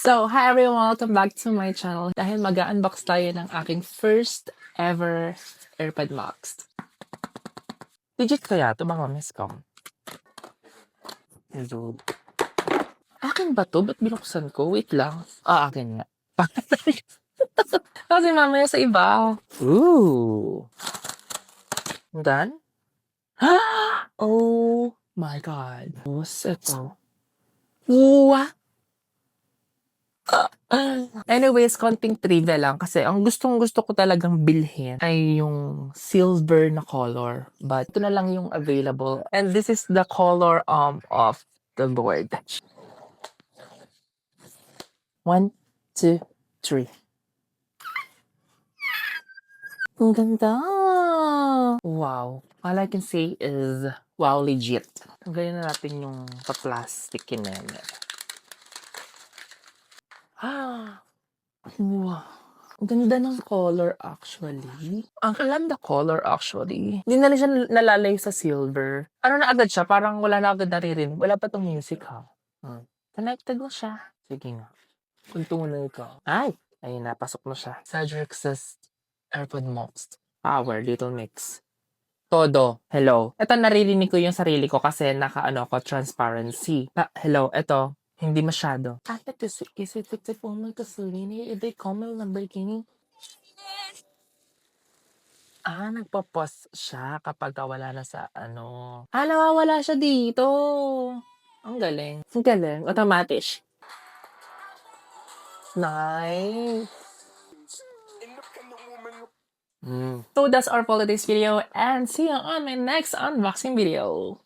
So, hi everyone! Welcome back to my channel. Dahil mag-unbox tayo ng aking first ever AirPod Max. Legit kaya ito mga miss ko? Hello. Akin ba to? Ba't binuksan ko? Wait lang. Akin nga. Kasi mamaya sa iba. Ooh. Done? Oh my God. What's ito? Wow. Anyways, konting trivia lang kasi ang gustong-gusto ko talagang bilhin ay yung silver na color. But ito na lang yung available. And this is the color of the board. 1, 2, 3. Ang ganda! Wow. All I can say is, wow, legit. Tanggalin na natin yung pa-plastic na yan. Wow. Ang ganda ng color actually. Ang alam the color actually. Hindi na rin siya nalalay sa silver. Ano na agad siya? Parang wala na agad naririnig. Wala pa tong music ha. Connected na siya. Sige nga. Kuntunay ka. Ay! Ayun na, pasok na siya. Cedric's AirPod Max. Power, little mix. Todo. Hello. Ito naririnig ko yung sarili ko kasi naka-ano ko, transparency. Hello, ito. Hindi masyado. Ate, kasi po mo kasulini, hindi ko may Lamborghini. Nagpo-pause siya kapag wala na sa ano. Nawawala siya dito. Ang galing. Ang galing. Automatic. Nice. So that's our for today's video and see you on my next unboxing video.